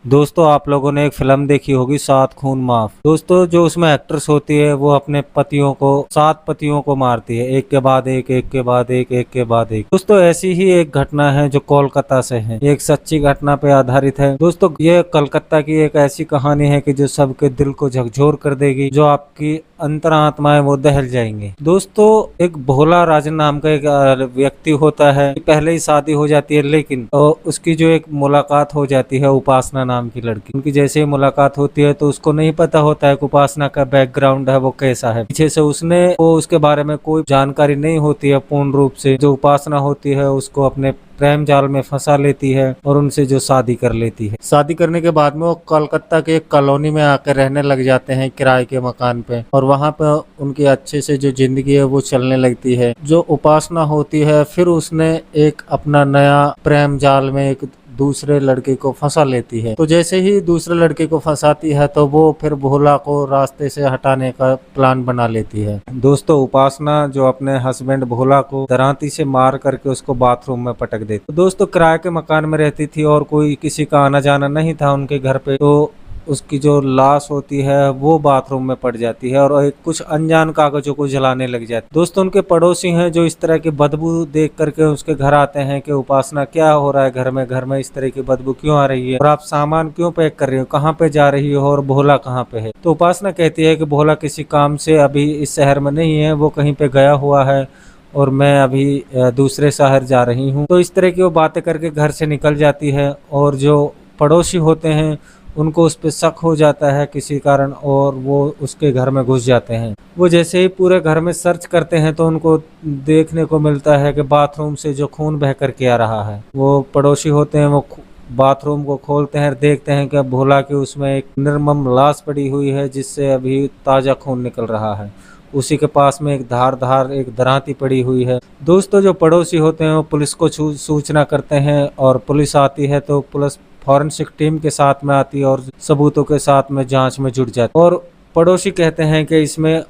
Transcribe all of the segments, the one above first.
दोस्तों आप लोगों ने एक फिल्म देखी होगी सात खून माफ। दोस्तों जो उसमें एक्ट्रेस होती है वो अपने पतियों को 7 पतियों को मारती है, एक के बाद एक, एक के बाद एक, एक के बाद एक। दोस्तों ऐसी ही एक घटना है जो कोलकाता से है, एक सच्ची घटना पे आधारित है। दोस्तों ये कलकत्ता की एक ऐसी कहानी है कि जो सबके दिल को झकझोर कर देगी, जो आपकी अंतरात्मा है वो दहल जाएंगे। दोस्तों एक भोला राजन नाम का एक व्यक्ति होता है, पहले ही शादी हो जाती है, लेकिन उसकी जो एक मुलाकात हो जाती है उपासना नाम की लड़की। उनकी जैसे ही मुलाकात होती है तो उसको नहीं पता होता है कि उपासना का बैकग्राउंड है वो कैसा है। पीछे से उसके बारे में कोई जानकारी नहीं होती है पूर्ण रूप से। जो उपासना होती है उसको अपने प्रेम जाल में फंसा लेती है और उनसे जो शादी कर लेती है। शादी करने के बाद में वो कोलकाता के एक कॉलोनी में आकर रहने लग जाते हैं किराए के मकान पे, और वहां पे उनकी अच्छे से जो जिंदगी है वो चलने लगती है। जो उपासना होती है फिर उसने एक अपना नया प्रेम जाल में एक दूसरे लड़के को फंसा लेती है। तो जैसे ही दूसरे लड़के को फंसाती है तो वो फिर भोला को रास्ते से हटाने का प्लान बना लेती है। दोस्तों उपासना जो अपने हस्बैंड भोला को दरांती से मार करके उसको बाथरूम में पटक देती। तो दोस्तों किराए के मकान में रहती थी और कोई किसी का आना जाना नहीं था उनके घर पे, तो उसकी जो लाश होती है वो बाथरूम में पड़ जाती है और एक कुछ अनजान कागजों को जलाने लग जाती है। दोस्तों उनके पड़ोसी हैं जो इस तरह की बदबू देख करके उसके घर आते हैं कि उपासना क्या हो रहा है, घर में इस तरह की बदबू क्यों आ रही है और आप सामान क्यों पैक कर रही हो, कहाँ पे जा रही हो और भोला कहाँ पे है। तो उपासना कहती है कि भोला किसी काम से अभी इस शहर में नहीं है, वो कहीं पे गया हुआ है और मैं अभी दूसरे शहर जा रही हूँ। तो इस तरह की वो बातें करके घर से निकल जाती है और जो पड़ोसी होते हैं उनको उस पर शक हो जाता है किसी कारण और वो उसके घर में घुस जाते हैं। वो जैसे ही पूरे घर में सर्च करते हैं तो उनको देखने को मिलता है कि बाथरूम से जो खून बह कर के आ रहा है। वो पड़ोसी होते हैं, वो बाथरूम को खोलते हैं, देखते हैं कि भोला की उसमें एक निर्मम लाश पड़ी हुई है जिससे अभी ताज़ा खून निकल रहा है। उसी के पास में एक धार एक दरांती पड़ी हुई है। दोस्तों जो पड़ोसी होते हैं वो पुलिस को सूचना करते हैं और पुलिस आती है तो पुलिस फॉरेंसिक टीम के साथ में आती है और सबूतों के साथ में जांच में जुट जाती है। और पड़ोसी कहते हैं कि इसमें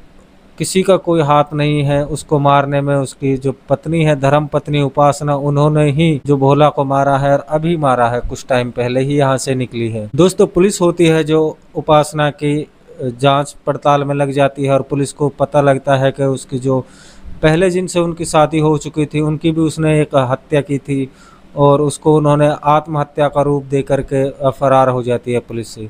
किसी का कोई हाथ नहीं है, उसको मारने में उसकी जो पत्नी है धर्म पत्नी उपासना, उन्होंने ही जो भोला को मारा है और अभी मारा है, कुछ टाइम पहले ही यहाँ से निकली है। दोस्तों पुलिस होती है जो उपासना की जांच पड़ताल में लग जाती है और पुलिस को पता लगता है कि उसकी जो पहले जिनसे उनकी शादी हो चुकी थी उनकी भी उसने एक हत्या की थी और उसको उन्होंने आत्महत्या का रूप दे करके फरार हो जाती है पुलिस से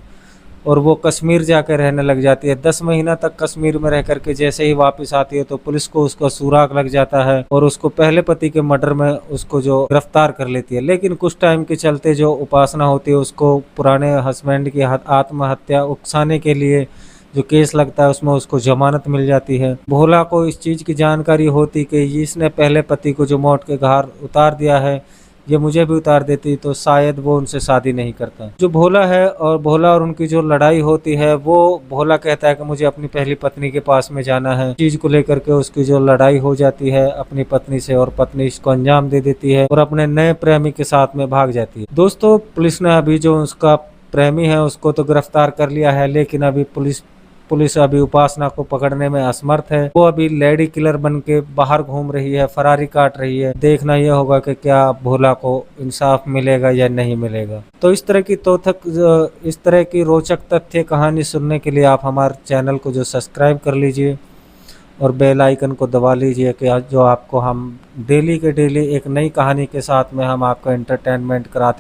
और वो कश्मीर जाकर रहने लग जाती है। 10 महीना तक कश्मीर में रह करके जैसे ही वापस आती है तो पुलिस को उसका सुराग लग जाता है और उसको पहले पति के मर्डर में उसको जो गिरफ्तार कर लेती है। लेकिन कुछ टाइम के चलते जो उपासना होती है उसको पुराने हस्बैंड की आत्महत्या उकसाने के लिए जो केस लगता है उसमें उसको जमानत मिल जाती है। भोला को इस चीज़ की जानकारी होती कि इसने पहले पति को जो मौत के घाट उतार दिया है, ये मुझे भी उतार देती तो शायद वो उनसे शादी नहीं करता। जो भोला है और भोला और उनकी जो लड़ाई होती है, वो भोला कहता है कि मुझे अपनी पहली पत्नी के पास में जाना है। चीज को लेकर के उसकी जो लड़ाई हो जाती है अपनी पत्नी से और पत्नी इसको अंजाम दे देती है और अपने नए प्रेमी के साथ में भाग जाती है। दोस्तों पुलिस ने अभी जो उसका प्रेमी है उसको तो गिरफ्तार कर लिया है, लेकिन अभी पुलिस अभी उपासना को पकड़ने में असमर्थ है। वो अभी लेडी किलर बन के बाहर घूम रही है, फरारी काट रही है। देखना यह होगा कि क्या भोला को इंसाफ मिलेगा या नहीं मिलेगा। तो इस तरह की रोचक तथ्य कहानी सुनने के लिए आप हमारे चैनल को जो सब्सक्राइब कर लीजिए और बेल आइकन को दबा लीजिए कि जो आपको हम डेली के डेली एक नई कहानी के साथ में हम आपको एंटरटेनमेंट कराते